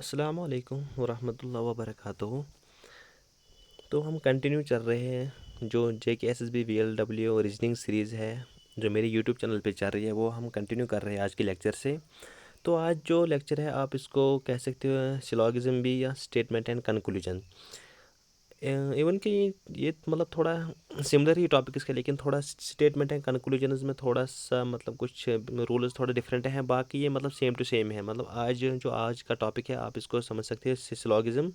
अस्सलामु अलैकुम वरहमतुल्लाहि वबरकातुहू। तो हम कंटिन्यू चल रहे हैं जो JKSSB VLW रीजनिंग सीरीज़ है जो मेरी यूट्यूब चैनल पे चल रही है, वो हम कंटिन्यू कर रहे हैं आज के लेक्चर से। तो आज जो लेक्चर है आप इसको कह सकते हो सिलोगिज्म भी या स्टेटमेंट एंड कंक्लूजन। इवन कि ये मतलब थोड़ा सिमिलर ही टॉपिक इसका, लेकिन थोड़ा स्टेटमेंट एंड कंक्लूजन में थोड़ा सा मतलब कुछ रूल्स थोड़ा डिफरेंट हैं। बाकी ये मतलब सेम टू सेम है। मतलब आज का टॉपिक है, आप इसको समझ सकते हैं सिलोगिज्म।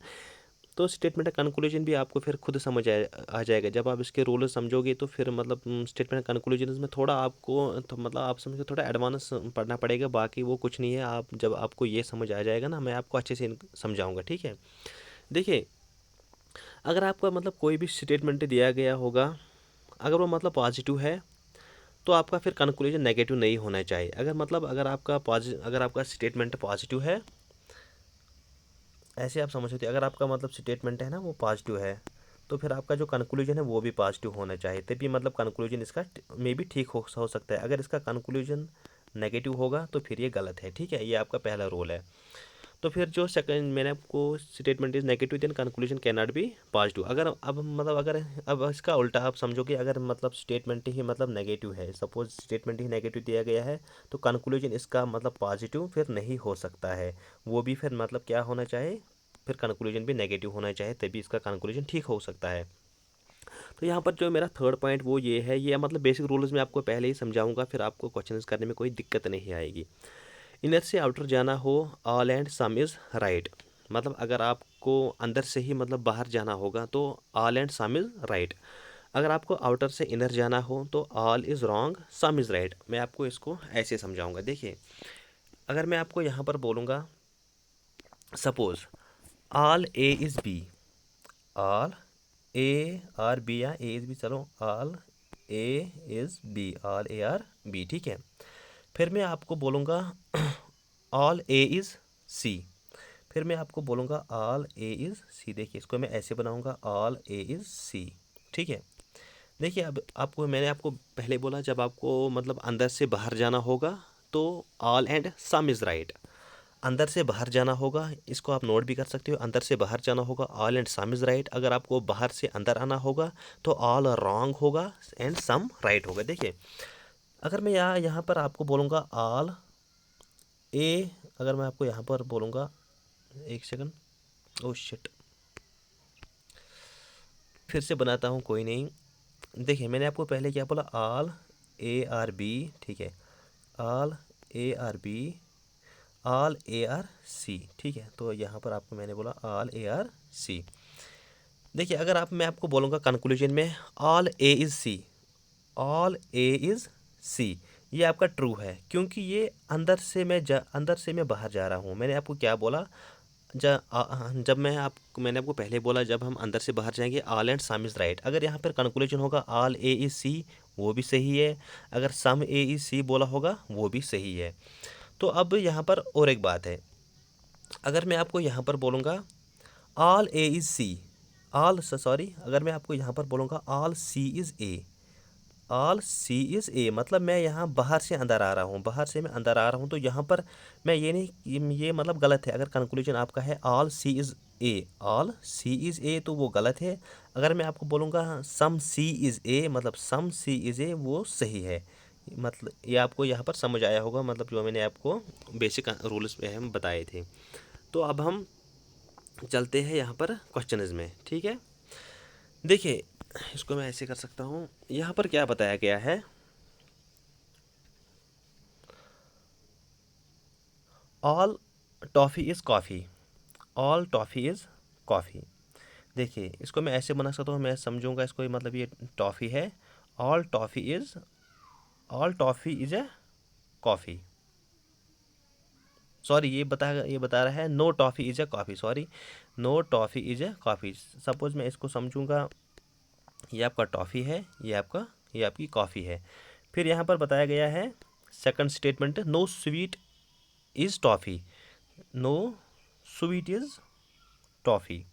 तो स्टेटमेंट कंक्लूजन भी आपको फिर खुद समझ आ जाएगा जब आप इसके रूल्स समझोगे। तो फिर मतलब स्टेटमेंट कंक्लूजन में थोड़ा आपको तो मतलब आप समझो थोड़ा एडवांस पढ़ना पड़ेगा। बाकी वो कुछ नहीं है, आप जब आपको ये समझ आ जाएगा ना, मैं आपको अच्छे से समझाऊंगा। ठीक है, देखिए, अगर आपका मतलब कोई भी स्टेटमेंट दिया गया होगा, अगर वो मतलब पॉजिटिव है तो आपका फिर कंक्लूजन नेगेटिव नहीं होना चाहिए। अगर आपका स्टेटमेंट पॉजिटिव है, ऐसे आप समझ सकते हैं, अगर आपका मतलब स्टेटमेंट है ना वो पॉजिटिव है, तो फिर आपका जो कंक्लूजन है वो भी पॉजिटिव होना चाहिए, तभी मतलब कंक्लूजन इसका मे भी ठीक हो सकता है। अगर इसका कंक्लूजन नेगेटिव होगा तो फिर ये गलत है। ठीक है, ये आपका पहला रूल है। तो फिर जो सेकंड मैंने आपको statement is negative then conclusion can not be positive. अगर अब इसका उल्टा आप समझोगे, अगर मतलब स्टेटमेंट ही मतलब नेगेटिव है, सपोज स्टेटमेंट ही नेगेटिव दिया गया है, तो कंक्लूजन इसका मतलब पॉजिटिव फिर नहीं हो सकता है। वो भी फिर मतलब क्या होना चाहिए, फिर कंक्लूजन भी नेगेटिव होना चाहिए, तभी इसका कंक्लूजन ठीक हो सकता है। तो यहाँ पर जो मेरा थर्ड पॉइंट वो ये है, ये मतलब बेसिक रूल्स में आपको पहले ही समझाऊंगा, फिर आपको क्वेश्चन करने में कोई दिक्कत नहीं आएगी। इनर से आउटर जाना हो, all and some is right. मतलब अगर आपको अंदर से ही मतलब बाहर जाना होगा तो all and some is right. अगर आपको आउटर से इनर जाना हो तो all is wrong, some is right. मैं आपको इसको ऐसे समझाऊंगा। देखिए, अगर मैं आपको यहाँ पर बोलूँगा suppose all A is B, all A are B या ए इज़ बी, चलो all A is B, all A are B. ठीक है, फिर मैं आपको बोलूँगा ऑल ए इज़ सी, फिर मैं आपको बोलूँगा ऑल ए इज़ सी। देखिए, इसको मैं ऐसे बनाऊँगा ऑल ए इज़ सी। ठीक है, देखिए, अब आपको मैंने आपको पहले बोला जब आपको मतलब अंदर से बाहर जाना होगा तो all and some is right. अंदर से बाहर जाना होगा, इसको आप नोट भी कर सकते हो, अंदर से बाहर जाना होगा all and some is right. अगर आपको बाहर से अंदर आना होगा तो ऑल रॉन्ग होगा एंड सम राइट होगा। देखिए, अगर मैं यहाँ पर आपको बोलूँगा ऑल ए, अगर मैं आपको यहाँ पर बोलूँगा, एक सेकंड, ओ शिट, फिर से बनाता हूँ, कोई नहीं। देखिए, मैंने आपको पहले क्या बोला, ऑल ए आर बी। ठीक है, all A are B, all A are C. ठीक है, तो यहाँ पर आपको मैंने बोला ऑल ए आर सी। देखिए, अगर मैं आपको बोलूँगा कंक्लूजन में all A is C, all A is C, ये आपका ट्रू है, क्योंकि ये अंदर से मैं बाहर जा रहा हूँ। मैंने आपको क्या बोला, मैंने आपको पहले बोला जब हम अंदर से बाहर जाएंगे all and some is right. अगर यहाँ पर कंक्लूजन होगा ऑल ए इज़ सी, वो भी सही है। अगर सम ए इज़ सी बोला होगा, वो भी सही है। तो अब यहाँ पर और एक बात है, अगर मैं आपको यहाँ पर बोलूँगा ऑल ए इज़ सी, अगर मैं आपको यहाँ पर बोलूँगा all C is A, all C is A, मतलब मैं यहाँ बाहर से अंदर आ रहा हूँ, बाहर से मैं अंदर आ रहा हूँ। तो यहाँ पर मैं ये नहीं, ये मतलब गलत है। अगर कंक्लूजन आपका है all C is A, all C is A, तो वो गलत है। अगर मैं आपको बोलूँगा सम सी इज़ ए, मतलब सम सी इज़ ए, वो सही है। मतलब ये आपको यहाँ पर समझ आया होगा, मतलब जो मैंने आपको बेसिक रूल्स पे हम बताए थे। तो अब हम चलते हैं यहाँ पर क्वेश्चंस में। ठीक है, देखिए, इसको मैं ऐसे कर सकता हूँ। यहाँ पर क्या बताया गया है, all toffee is coffee, all toffee is coffee. देखिए, इसको मैं ऐसे बना सकता हूँ, मैं समझूंगा इसको, मतलब ये टॉफ़ी है, all toffee is, all toffee is a coffee. Sorry, ये बता रहा है no toffee is a coffee, sorry, no toffee is a coffee. Suppose मैं इसको समझूंगा, ये आपका टॉफ़ी है, ये आपकी कॉफ़ी है। फिर यहाँ पर बताया गया है second statement, no sweet is toffee, no sweet is toffee.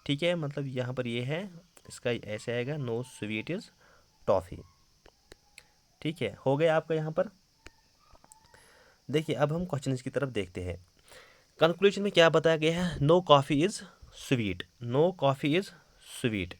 ठीक है, मतलब यहाँ पर ये है, इसका ऐसे आएगा नो स्वीट इज़ टॉफ़ी। ठीक है, हो गया आपका यहाँ पर। देखिए, अब हम क्वेश्चन की तरफ देखते हैं। कंक्लूजन में क्या बताया गया है, no coffee is sweet, no coffee is sweet,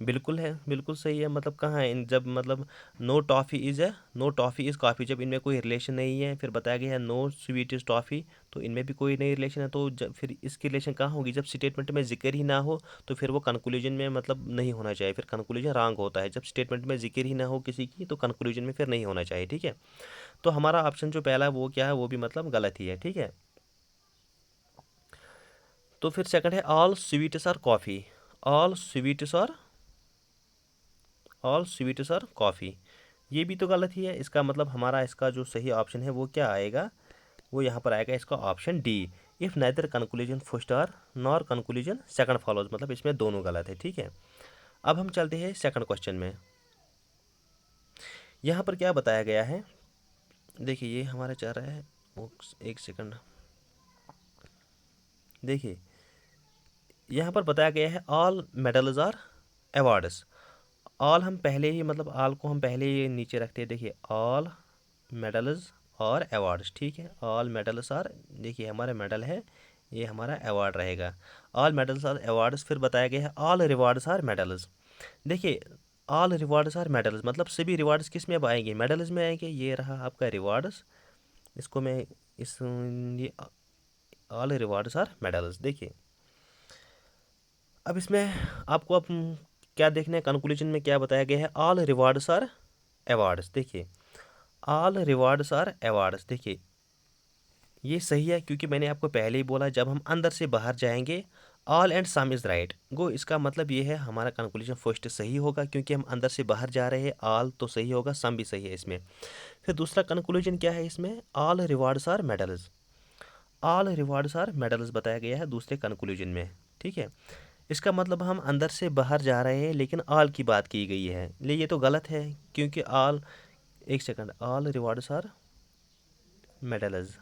बिल्कुल है, बिल्कुल सही है। मतलब कहाँ है जब मतलब नो टॉफ़ी इज़ है, नो टॉफ़ी इज़ कॉफ़ी, जब इनमें कोई रिलेशन नहीं है, फिर बताया गया है नो स्वीट इज़ टॉफ़ी, तो इनमें भी कोई नहीं रिलेशन है, तो जब फिर इसकी रिलेशन कहाँ होगी, जब स्टेटमेंट में जिक्र ही ना हो तो फिर वो कंक्लूजन में मतलब नहीं होना चाहिए, फिर कंक्लूजन रॉन्ग होता है। जब स्टेटमेंट में जिक्र ही ना हो किसी की तो कंक्लूजन में फिर नहीं होना चाहिए, ठीक है। तो हमारा ऑप्शन जो पहला है वो क्या है, वो भी मतलब गलत ही है, ठीक है। तो फिर सेकंड है all sweets are coffee, all sweets are, all sweets are coffee, ये भी तो गलत ही है। इसका मतलब हमारा इसका जो सही ऑप्शन है वो क्या आएगा, वो यहाँ पर आएगा इसका option D, if neither conclusion first are nor conclusion second follows, मतलब इसमें दोनों गलत है, ठीक है। अब हम चलते हैं सेकंड क्वेश्चन में। यहाँ पर क्या बताया गया है, देखिए ये हमारा चल रहा है, एक सेकंड, देखिए यहाँ पर बताया गया है all medals are awards, all हम पहले ही मतलब ऑल को हम पहले ही नीचे रखते हैं, देखिए ऑल मेडल्स और अवार्ड्स, ठीक है। ऑल मेडल्स आर, देखिए हमारा मेडल है, ये हमारा अवार्ड रहेगा, ऑल मेडल्स आर अवार्ड्स। फिर बताया गया है ऑल रिवार्ड्स आर मेडल्स, देखिए ऑल रिवार्ड्स आर मेडल्स मतलब सभी रिवार्ड्स किस में अब आएंगे, मेडल्स में आएंगे, ये रहा आपका रिवार्ड्स, इसको मैं इस ये ऑल रिवार्ड्स आर मेडल्स। देखिए अब इसमें आपको अब क्या देखना है, कंक्लूजन में क्या बताया गया है, ऑल रिवार्ड्स आर अवार्ड्स, देखिए ऑल रिवार्ड्स आर अवार्ड्स, देखिए ये सही है, क्योंकि मैंने आपको पहले ही बोला जब हम अंदर से बाहर जाएंगे all and some is right गो, इसका मतलब ये है हमारा कंक्लूजन फर्स्ट सही होगा, क्योंकि हम अंदर से बाहर जा रहे हैं, ऑल तो सही होगा, सम भी सही है इसमें। फिर दूसरा कंक्लूजन क्या है इसमें, all rewards are medals, all rewards are medals बताया गया है दूसरे कंक्लूजन में, ठीक है। इसका मतलब हम अंदर से बाहर जा रहे हैं लेकिन ऑल की बात की गई है, ले ये तो गलत है, क्योंकि ऑल, एक second, all rewards are medals,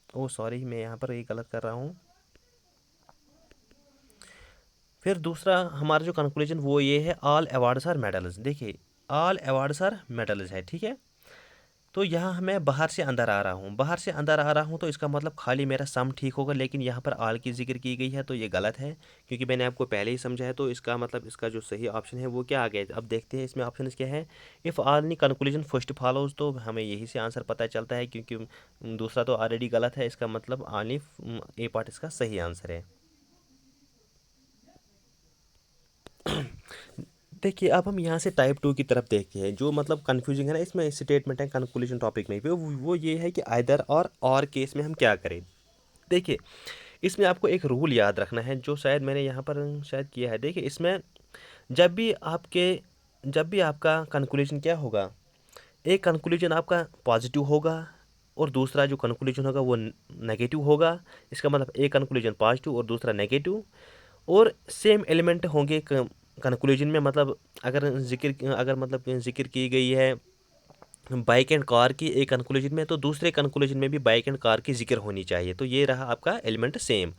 oh sorry मैं यहाँ पर ये गलत कर रहा हूँ। फिर दूसरा हमारा जो कंक्लूजन वो ये है ऑल अवार्ड्स आर मेडल्स, देखिए ऑल अवार्ड्स आर मेडल्स है, ठीक है। तो यहाँ मैं बाहर से अंदर आ रहा हूँ, बाहर से अंदर आ रहा हूँ, तो इसका मतलब खाली मेरा सम ठीक होगा, लेकिन यहाँ पर ऑल की जिक्र की गई है तो ये गलत है, क्योंकि मैंने आपको पहले ही समझा है। तो इसका मतलब इसका जो सही ऑप्शन है वो क्या आ गया, अब देखते हैं इसमें ऑप्शन क्या है, if all knee conclusion first follows, तो हमें यही से आंसर पता चलता है, क्योंकि दूसरा तो ऑलरेडी गलत है, इसका मतलब ऑनली ए पार्ट इसका सही आंसर है। देखिए अब हम यहाँ से टाइप 2 की तरफ देखते हैं, जो मतलब कन्फ्यूजिंग है ना इसमें स्टेटमेंट है कंक्लूजन टॉपिक में, वो ये है कि आइदर और केस में हम क्या करें। देखिए इसमें आपको एक रूल याद रखना है, जो शायद मैंने यहाँ पर शायद किया है। देखिए इसमें जब भी आपके जब भी आपका कंक्लूजन क्या होगा, एक कंक्लूजन आपका पॉजिटिव होगा और दूसरा जो कंक्लूजन होगा वो नेगेटिव होगा, इसका मतलब एक कंक्लूजन पॉजिटिव और दूसरा नेगेटिव, और सेम एलिमेंट होंगे कंक्लूजन में, मतलब अगर मतलब जिक्र की गई है बाइक एंड कार की एक कंक्लूजन में, तो दूसरे कंक्लूजन में भी बाइक एंड कार की जिक्र होनी चाहिए, तो ये रहा आपका एलिमेंट सेम।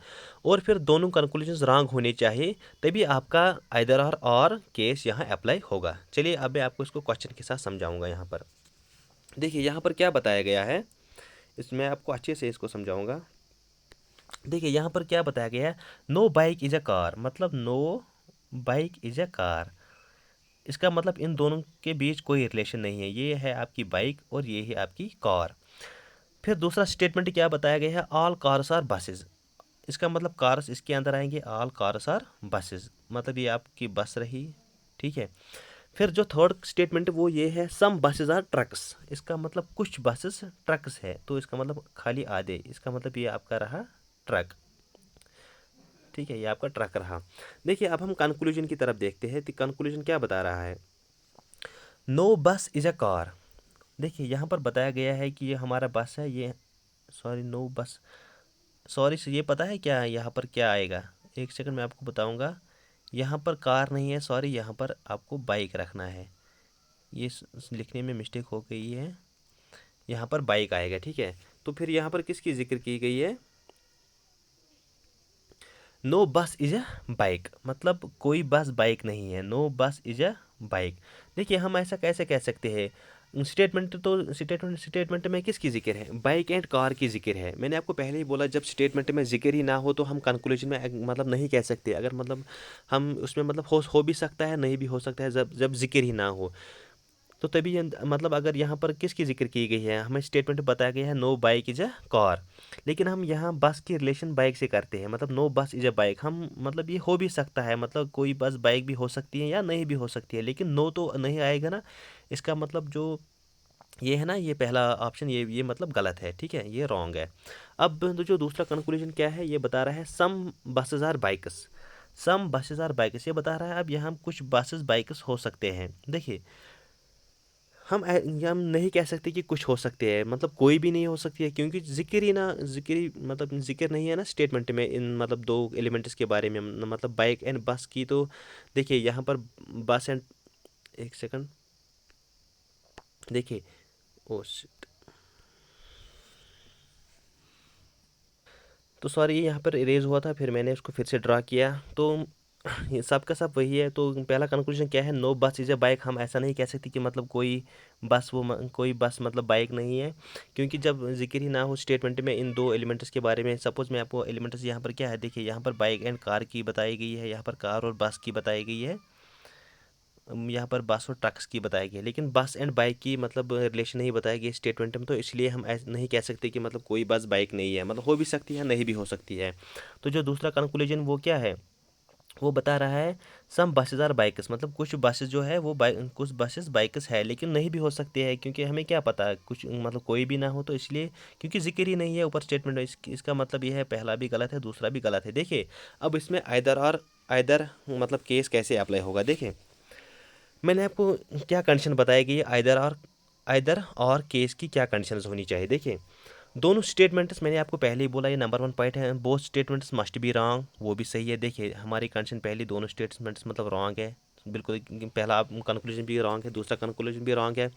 और फिर दोनों कंक्लूजन रॉन्ग होने चाहिए, तभी आपका आइदर और केस यहाँ अप्लाई होगा। चलिए अब मैं आपको इसको क्वेश्चन के साथ समझाऊंगा। यहाँ पर देखिए यहाँ पर क्या बताया गया है, इसमें आपको अच्छे से इसको समझाऊंगा। देखिए यहाँ पर क्या बताया गया है, no bike is a car, मतलब no bike is a car, इसका मतलब इन दोनों के बीच कोई रिलेशन नहीं है, ये है आपकी बाइक और ये है आपकी कार। फिर दूसरा स्टेटमेंट क्या बताया गया है, ऑल कार्स आर बसेस, इसका मतलब कार्स इसके अंदर आएंगे, ऑल कार्स आर बसेस, मतलब ये आपकी बस रही, ठीक है। फिर जो थर्ड स्टेटमेंट वो ये है, सम बसेस आर ट्रक्स, इसका मतलब कुछ बसेस ट्रक्स है, तो इसका मतलब खाली आधे, इसका मतलब ये आपका रहा ट्रक, ठीक है, ये आपका ट्रक रहा। देखिए अब हम कंक्लूजन की तरफ देखते हैं, तो कंक्लूजन क्या बता रहा है, नो बस इज़ अ कार, देखिए यहाँ पर बताया गया है कि ये हमारा बस है, ये सॉरी नो बस, सॉरी से ये पता है क्या यहाँ पर क्या आएगा, एक सेकंड मैं आपको बताऊँगा। यहाँ पर कार नहीं है, सॉरी यहाँ पर आपको बाइक रखना है, ये लिखने में मिस्टेक हो गई है, यहाँ पर बाइक आएगा, ठीक है। तो फिर यहाँ पर किसकी जिक्र की गई है, नो बस इज अ बाइक, मतलब कोई बस बाइक नहीं है, नो बस इज अ बाइक। देखिए हम ऐसा कैसे कह सकते हैं, स्टेटमेंट में किसकी जिक्र है, बाइक एंड कार की जिक्र है। मैंने आपको पहले ही बोला जब स्टेटमेंट में जिक्र ही ना हो तो हम कंक्लूजन में मतलब नहीं कह सकते। अगर मतलब हम उसमें मतलब हो भी सकता है, नहीं भी हो सकता है, जब जब जिक्र ही ना हो तो तभी मतलब अगर यहाँ पर किसकी जिक्र की गई है, हमें स्टेटमेंट में बताया गया है no bike is a car, लेकिन हम यहाँ बस की रिलेशन बाइक से करते हैं, मतलब नो बस इज अ बाइक। हम मतलब ये हो भी सकता है, मतलब कोई बस बाइक भी हो सकती है या नहीं भी हो सकती है, लेकिन नो तो नहीं आएगा ना। इसका मतलब जो ये है ना, ये पहला ऑप्शन ये मतलब गलत है, ठीक है, ये रॉन्ग है। अब तो जो दूसरा कंक्लूजन क्या है, ये बता रहा है some buses are bikes, some buses are bikes ये बता रहा है। अब यहाँ कुछ बसेस बाइक्स हो सकते हैं। देखिए हम नहीं कह सकते कि कुछ हो सकते हैं, मतलब कोई भी नहीं हो सकती है, क्योंकि जिक्र ही मतलब जिक्र नहीं है ना स्टेटमेंट में इन मतलब दो एलिमेंट्स के बारे में, मतलब बाइक एंड बस की। तो देखिए यहाँ पर बस एंड, एक सेकंड देखिए, ओ शिट, तो सॉरी ये यहाँ पर इरेज हुआ था, फिर मैंने उसको फिर से ड्रा किया। तो ये सब का सब वही है। तो पहला कंक्लूजन क्या है, नो बस इज़ ए बाइक। हम ऐसा नहीं कह सकते कि मतलब कोई बस कोई बस मतलब बाइक नहीं है, क्योंकि जब जिक्र ही ना हो स्टेटमेंट में इन दो एलिमेंट्स के बारे में। सपोज मैं आपको एलिमेंट्स यहाँ पर क्या है, देखिए यहाँ पर बाइक एंड कार की बताई गई है, यहाँ पर कार और बस की बताई गई है, यहाँ पर बस और ट्रक्स की बताई गई है, लेकिन बस एंड बाइक की मतलब रिलेशन नहीं बताई गई स्टेटमेंट में। तो इसलिए हम ऐसे नहीं कह सकते कि मतलब कोई बस बाइक नहीं है, मतलब हो भी सकती है नहीं भी हो सकती है। तो जो दूसरा कंक्लूजन वो क्या है, वो बता रहा है सम बसेस आर बाइक्स, मतलब कुछ बसेस जो है वो कुछ बसेस बाइक्स है, लेकिन नहीं भी हो सकती है, क्योंकि हमें क्या पता कुछ मतलब कोई भी ना हो। तो इसलिए क्योंकि जिक्र ही नहीं है ऊपर स्टेटमेंट में, इसका मतलब ये है पहला भी गलत है दूसरा भी गलत है। देखिए अब इसमें आइदर मतलब केस कैसे अप्लाई होगा। देखिए मैंने आपको क्या कंडीशन बताई गई है, आइदर और केस की क्या कंडीशंस होनी चाहिए। देखिए दोनों स्टेटमेंट्स मैंने आपको पहले ही बोला, ये नंबर 1 पॉइंट है, both statements must be wrong, वो भी सही है। देखिए हमारी कंडीशन पहली दोनों स्टेटमेंट्स मतलब रॉन्ग है बिल्कुल, पहला कंक्लूजन भी रॉन्ग है, दूसरा कंक्लूजन भी रॉन्ग है।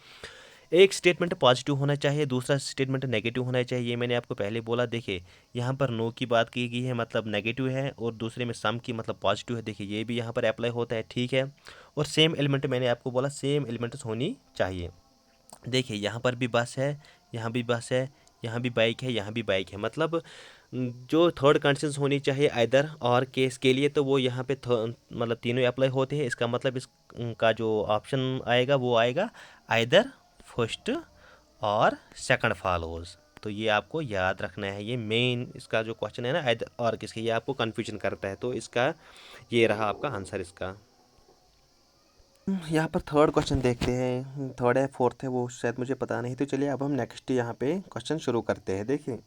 एक स्टेटमेंट पॉजिटिव होना चाहिए, दूसरा स्टेटमेंट नेगेटिव होना चाहिए, ये मैंने आपको पहले बोला। देखिए यहाँ पर नो की बात की गई है मतलब नेगेटिव है, और दूसरे में सम की मतलब पॉजिटिव है। देखिए ये भी यहाँ पर अप्लाई होता है, ठीक है। और सेम एलिमेंट मैंने आपको बोला सेम एलिमेंट्स होनी चाहिए। देखिए यहाँ पर भी बस है, यहाँ भी बस है, यहाँ भी बाइक है, यहाँ भी बाइक है, मतलब जो थर्ड कंडीशंस होनी चाहिए आइदर और केस के लिए, तो वो यहाँ पे मतलब तीनों अप्लाई होते हैं। इसका मतलब इसका जो ऑप्शन आएगा वो आएगा आइदर फर्स्ट और सेकंड फॉलोज। तो ये आपको याद रखना है, ये मेन इसका जो क्वेश्चन है ना आइदर और किसके, ये आपको कन्फ्यूजन करता है। तो इसका ये रहा आपका आंसर इसका। यहाँ पर थर्ड क्वेश्चन देखते हैं, थर्ड है फोर्थ है वो शायद मुझे पता नहीं। तो चलिए अब हम नेक्स्ट यहाँ पे क्वेश्चन शुरू करते हैं। देखिए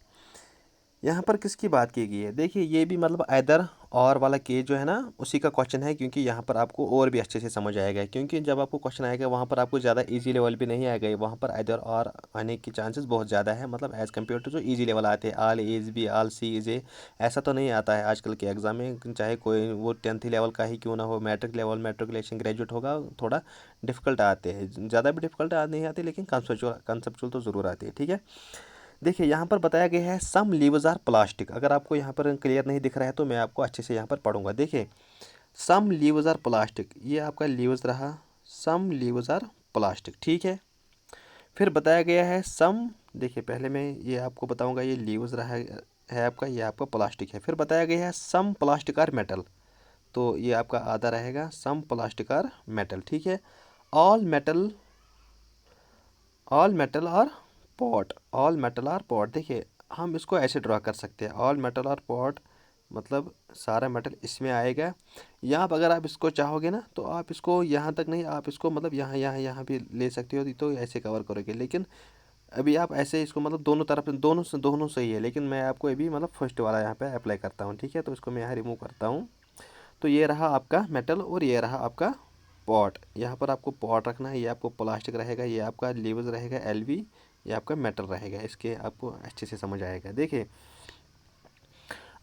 यहाँ पर किसकी बात की गई है, देखिए ये भी मतलब आइदर और वाला केस जो है ना उसी का क्वेश्चन है, क्योंकि यहाँ पर आपको और भी अच्छे से समझ आएगा। क्योंकि जब आपको क्वेश्चन आएगा वहाँ पर आपको ज़्यादा इजी लेवल भी नहीं आएगा, वहाँ पर आइदर और आने की चांसेस बहुत ज़्यादा है, मतलब एज़ कम्पेयर टू जो इजी लेवल आते हैं all as B all C is A, ऐसा तो नहीं आता है आजकल के एग्ज़ाम में, चाहे कोई वो 10th लेवल का ही क्यों ना हो, मैट्रिक लेवल मैट्रिकुलेशन ग्रेजुएट होगा, थोड़ा डिफिकल्ट आते हैं, ज़्यादा भी डिफिकल्ट नहीं आते, लेकिन कंसेप्चुअल तो ज़रूर आती है, ठीक है। देखिए यहाँ पर बताया गया है सम लीव्स आर प्लास्टिक। अगर आपको यहाँ पर क्लियर नहीं दिख रहा है तो मैं आपको अच्छे से यहाँ पर पढ़ूंगा। देखिए सम लीव्स आर प्लास्टिक, ये आपका लीव्स रहा, सम लीव्स आर प्लास्टिक, ठीक है। फिर बताया गया है सम, देखिए पहले मैं ये आपको बताऊंगा, ये लीव्स रहा है आपका, ये आपका प्लास्टिक है। फिर बताया गया है सम प्लास्टिक आर मेटल, तो ये आपका आधा रहेगा सम प्लास्टिक आर मेटल, ठीक है। All metal, all metal are pot, all metal are pot. देखिए हम इसको ऐसे ड्रा कर सकते हैं, ऑल मेटल आर पॉट मतलब सारा मेटल इसमें आएगा। यहाँ पर अगर आप इसको चाहोगे ना तो आप इसको यहाँ तक नहीं, आप इसको मतलब यहाँ यहाँ यहाँ भी ले सकते हो, तो ऐसे कवर करोगे। लेकिन अभी आप ऐसे इसको मतलब दोनों तरफ दोनों सही है, लेकिन मैं आपको अभी मतलब फर्स्ट वाला यहाँ पे अप्लाई करता हूँ, ठीक है। तो इसको मैं यहाँ रिमूव करता हूँ। तो ये रहा आपका मेटल और ये रहा आपका पॉट। यहाँ पर आपको पॉट रखना है, ये आपको प्लास्टिक रहेगा, ये आपका लीव्स रहेगा एलवी, ये आपका मेटल रहेगा, इसके आपको अच्छे से समझ आएगा। देखिए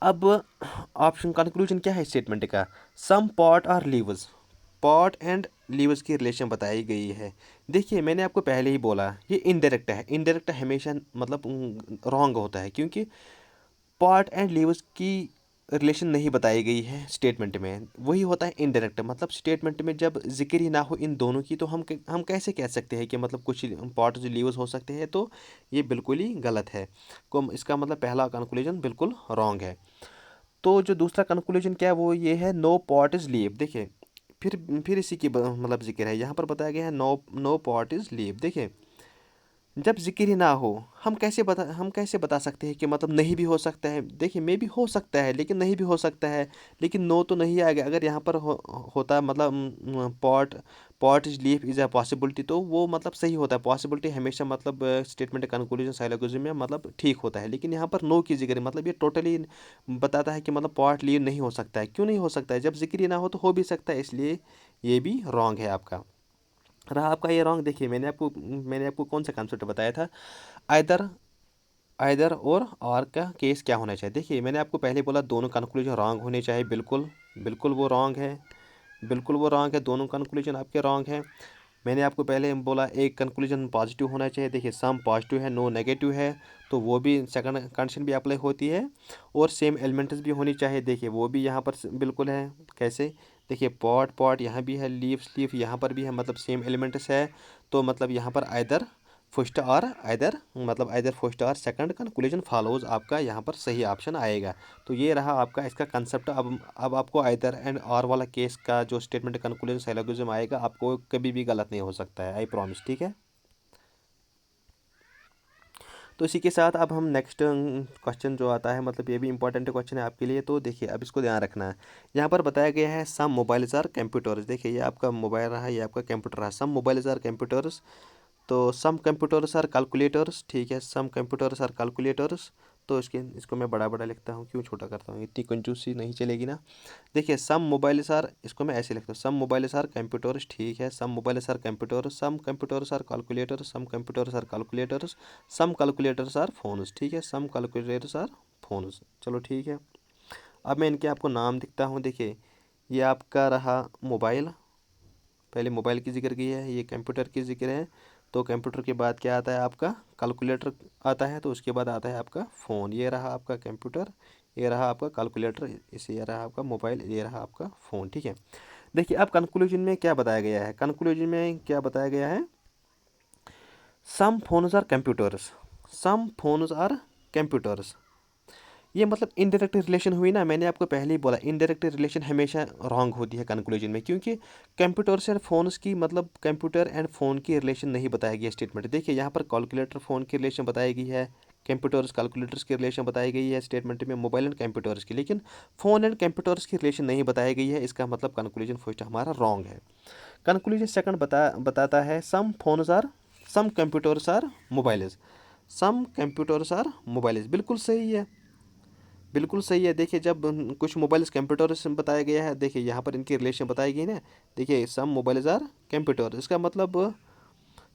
अब ऑप्शन कंक्लूजन क्या है स्टेटमेंट का, सम पॉट और लीव्स, पॉट एंड लीव्स की रिलेशन बताई गई है। देखिए मैंने आपको पहले ही बोला ये इनडायरेक्ट है, इनडायरेक्ट हमेशा मतलब रॉन्ग होता है, क्योंकि पॉट एंड लीव्स की रिलेशन नहीं बताई गई है स्टेटमेंट में, वही होता है इनडायरेक्ट। मतलब स्टेटमेंट में जब जिक्र ही ना हो इन दोनों की, तो हम कैसे कह सकते हैं कि मतलब कुछ पॉट्स लीव्स हो सकते हैं, तो ये बिल्कुल ही गलत है। को इसका मतलब पहला कंक्लूजन बिल्कुल रॉन्ग है। तो जो दूसरा कंक्लूजन क्या है वो ये है, नो पॉट इज लीव। देखिए फिर इसी की मतलब जिक्र है, यहाँ पर बताया गया है no no pot is leave. देखिए जब जिक्र ही ना हो, हम कैसे बता सकते हैं कि मतलब नहीं भी हो सकता है। देखिए मे भी हो सकता है, लेकिन नहीं भी हो सकता है। लेकिन नो तो नहीं आएगा। अगर यहाँ पर होता मतलब pot is leaf is a possibility, तो वो मतलब सही होता है। पॉसिबिलिटी हमेशा मतलब स्टेटमेंट कंक्लूजन साइलोगिज्म में मतलब ठीक होता है। लेकिन यहाँ पर नो की जिक्र है, मतलब ये टोटली बताता है कि मतलब पॉट लीव नहीं हो सकता है। क्यों नहीं हो सकता है? जब जिक्र ही ना हो तो हो भी सकता है, इसलिए ये भी रॉन्ग है आपका। रहा आपका ये रॉन्ग। देखिए मैंने आपको कौन सा कॉन्सेप्ट बताया था, आइदर आइदर और का केस क्या होना चाहिए। देखिए मैंने आपको पहले बोला दोनों कंक्लूजन रॉन्ग होने चाहिए। बिल्कुल बिल्कुल वो रॉन्ग है, बिल्कुल वो रॉन्ग है, दोनों कंक्लूजन आपके रॉन्ग हैं। मैंने आपको पहले बोला एक कंक्लूजन पॉजिटिव होना चाहिए। देखिए सम पॉजिटिव है, नो नेगेटिव है, तो वो भी सेकंड कंडीशन भी अप्लाई होती है। और सेम एलिमेंट्स भी होनी चाहिए। देखिए वो भी यहाँ पर बिल्कुल है। कैसे? देखिए पॉट पॉट यहाँ भी है, लीफ लीफ यहाँ पर भी है, मतलब सेम एलिमेंट्स है। तो मतलब यहाँ पर आइदर फर्स्ट और आइदर फर्स्ट और सेकंड कंक्लूजन फॉलोज, आपका यहाँ पर सही ऑप्शन आएगा। तो ये रहा आपका इसका कंसेप्ट। अब आपको आइदर एंड और वाला केस का जो स्टेटमेंट कंक्लूजन साइलोगिज्म आएगा, आपको कभी भी गलत नहीं हो सकता है, आई प्रॉमिस। ठीक है, तो इसी के साथ अब हम नेक्स्ट क्वेश्चन जो आता है, मतलब ये भी इंपॉर्टेंट क्वेश्चन है आपके लिए। तो देखिए अब इसको ध्यान रखना है। यहाँ पर बताया गया है सम मोबाइल्स आर कंप्यूटर्स। देखिए ये आपका मोबाइल रहा, ये आपका कंप्यूटर रहा। सम मोबाइल्स आर कंप्यूटर्स, तो सम कंप्यूटर्स आर कैलकुलेटर्स। ठीक है, सम कंप्यूटर्स आर कैलकुलेटर्स। तो इसको मैं बड़ा बड़ा लिखता हूँ, क्यों छोटा करता हूँ, इतनी कंजूसी नहीं चलेगी ना। देखिए सम मोबाइल्स आर, इसको मैं ऐसे लिखता हूँ, सम मोबाइल्स आर कंप्यूटर्स। ठीक है, some mobiles are computers, some computers are calculators, some computers are calculators, some calculators are phones. ठीक है, सम कैलकुलेटर्स आर फोन्स। चलो ठीक है, अब मैं इनके आपको नाम दिखता हूँ। देखिए ये आपका रहा मोबाइल, पहले मोबाइल की जिक्र की है, ये कंप्यूटर की जिक्र है। तो कंप्यूटर के बाद क्या आता है आपका? कैलकुलेटर आता है। तो उसके बाद आता है आपका फ़ोन। ये रहा आपका कंप्यूटर, ये रहा आपका कैलकुलेटर, इसे ये रहा आपका मोबाइल, ये रहा आपका फ़ोन। ठीक है, देखिए अब कंक्लूजन में क्या बताया गया है। कंक्लूजन में क्या बताया गया है, some phones are computers, some phones are computers. ये मतलब इनडायरेक्ट रिलेशन हुई ना। मैंने आपको पहले ही बोला इनडायरेक्ट रिलेशन हमेशा रॉन्ग होती है कंक्लूजन में, क्योंकि कंप्यूटर्स एंड फ़ोन्स की मतलब कंप्यूटर एंड फ़ोन की रिलेशन नहीं बताई गई है स्टेटमेंट। देखिए यहाँ पर कैलकुलेटर फ़ोन की रिलेशन बताई गई है, कंप्यूटर्स कैलकुलेटर्स की रिलेशन बताई गई है स्टेटमेंट में, मोबाइल एंड कंप्यूटर्स की, लेकिन फ़ोन एंड कंप्यूटर्स की रिलेशन नहीं बताई गई है। इसका मतलब कंक्लूजन फर्स्ट हमारा रॉन्ग है। कंक्लूजन सेकंड बताता है some computers are mobiles, some computers are mobiles. बिल्कुल सही है, बिल्कुल सही है। देखिए जब कुछ मोबाइल्स कंप्यूटर से बताया गया है, देखिए यहाँ पर इनकी रिलेशन बताई गई ना। देखिए सम मोबाइल्स आर कंप्यूटर, इसका मतलब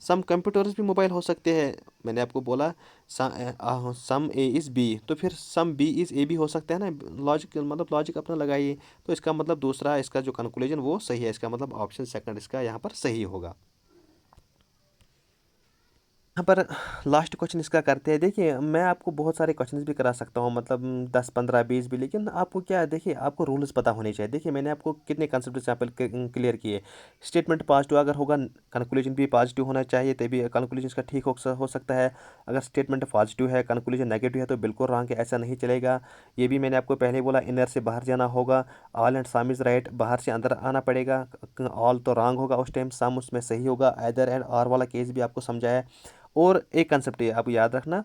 सम कंप्यूटर्स भी मोबाइल हो सकते हैं। मैंने आपको बोला सम ए इज़ बी, तो फिर सम बी इज़ ए भी हो सकता है ना। लॉजिक मतलब लॉजिक अपना लगाइए। तो इसका मतलब दूसरा इसका जो कंक्लूजन वो सही है। इसका मतलब ऑप्शन सेकंड इसका यहाँ पर सही होगा। यहाँ पर लास्ट क्वेश्चन इसका करते हैं। देखिए मैं आपको बहुत सारे क्वेश्चंस भी करा सकता हूँ, मतलब 10 15 20 भी, लेकिन आपको क्या है, देखिए आपको रूल्स पता होने चाहिए। देखिए मैंने आपको कितने कंसेप्ट सैम्पल क्लियर किए। स्टेटमेंट पॉजिटिव अगर होगा, कंक्लूजन भी पॉजिटिव होना चाहिए, तभी कंक्लूजन इसका ठीक हो सकता है। अगर स्टेटमेंट पॉजिटिव है, कंक्लूजन नेगेटिव है, तो बिल्कुल रॉन्ग है, ऐसा नहीं चलेगा। ये भी मैंने आपको पहले बोला, इनर से बाहर जाना होगा, all and some is right, बाहर से अंदर आना पड़ेगा। ऑल तो रॉन्ग होगा उस टाइम, सम उसमें सही होगा। आइदर एंड और वाला केस भी आपको समझाया। और एक कंसेप्ट ये आप याद रखना,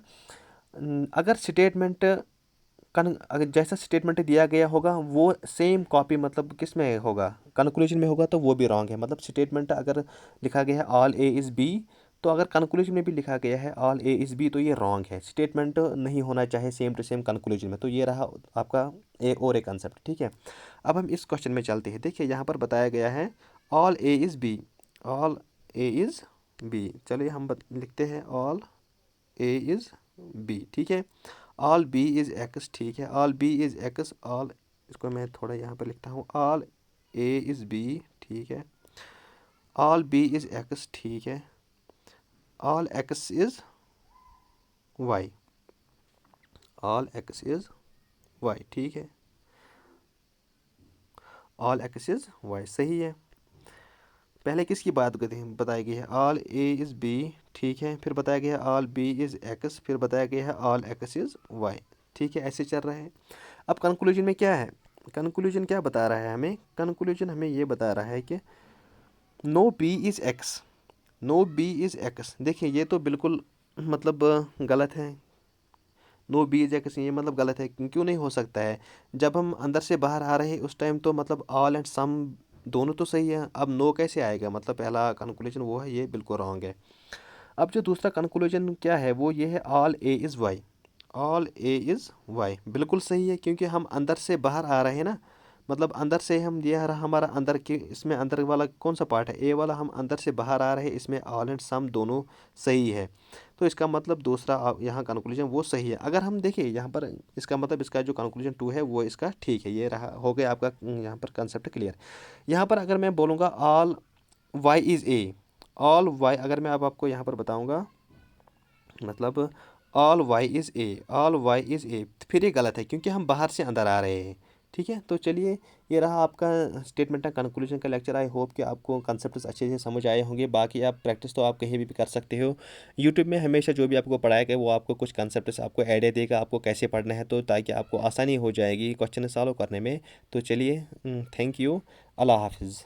अगर स्टेटमेंट अगर जैसा स्टेटमेंट दिया गया होगा वो सेम कॉपी मतलब किस में होगा, कंक्लूजन में होगा, तो वो भी रॉन्ग है। मतलब स्टेटमेंट अगर लिखा गया है ऑल ए इज़ बी, तो अगर कंक्लूजन में भी लिखा गया है ऑल ए इज़ बी, तो ये रॉन्ग है। स्टेटमेंट नहीं होना चाहिए सेम टू सेम कंक्लूजन में। तो ये रहा आपका एक कंसेप्ट। ठीक है, अब हम इस क्वेश्चन में चलते हैं। देखिए यहाँ पर बताया गया है all A is B, all A is B. चलिए हम लिखते हैं ऑल ए इज़ बी। ठीक है, ऑल बी इज़ एक्स। ठीक है, all B is x, all, इसको मैं थोड़ा यहाँ पर लिखता हूँ, ऑल ए इज़ बी। ठीक है, ऑल बी इज़ एक्स। ठीक है, all x is why, all x is why. ठीक है, ऑल एक्स इज़ वाई, सही है। पहले किसकी बात बताई गई है, ऑल ए इज़ बी, ठीक है। फिर बताया गया है ऑल बी इज़ एक्स, फिर बताया गया है ऑल एक्स इज़ वाई, ठीक है। ऐसे चल रहा है। अब कंक्लूजन में क्या है, कंक्लूजन क्या बता रहा है हमें, कंक्लूजन हमें ये बता रहा है कि no B is X, no B is X. देखिए ये तो बिल्कुल मतलब गलत है। नो बी इज एक्स ये मतलब गलत है, क्यों नहीं हो सकता है। जब हम अंदर से बाहर आ रहे हैं उस टाइम तो मतलब ऑल एंड सम दोनों तो सही है। अब नो कैसे आएगा, मतलब पहला कंक्लूजन वो है, ये बिल्कुल रॉन्ग है। अब जो दूसरा कंक्लूजन क्या है वो ये है all A is why, all A is why बिल्कुल सही है, क्योंकि हम अंदर से बाहर आ रहे हैं ना। मतलब अंदर से हम, ये रहा हमारा अंदर के, इसमें अंदर वाला कौन सा पार्ट है, ए वाला, हम अंदर से बाहर आ रहे हैं, इसमें ऑल एंड सम दोनों सही है। तो इसका मतलब दूसरा यहाँ कंक्लूजन वो सही है। अगर हम देखें यहाँ पर, इसका मतलब इसका जो कंक्लूजन 2 है वो इसका ठीक है। ये रहा, हो गया आपका यहाँ पर कंसेप्ट क्लियर। यहाँ पर अगर मैं बोलूँगा all Y is A, all Y अगर मैं अब आपको यहाँ पर बताऊँगा, मतलब all Y is A, all Y is A, फिर ये गलत है क्योंकि हम बाहर से अंदर आ रहे हैं, ठीक है। तो चलिए ये रहा आपका स्टेटमेंट एंड कंक्लूजन का लेक्चर। आई होप कि आपको कंसेप्ट अच्छे से समझ आए होंगे। बाकी आप प्रैक्टिस तो आप कहीं भी कर सकते हो। यूट्यूब में हमेशा जो भी आपको पढ़ाया गया वो आपको कुछ कंसेप्ट आपको आइडिया देगा आपको कैसे पढ़ना है, तो ताकि आपको आसानी हो जाएगी क्वेश्चन सॉल्व करने में। तो चलिए, थैंक यू, अल्लाह हाफिज़।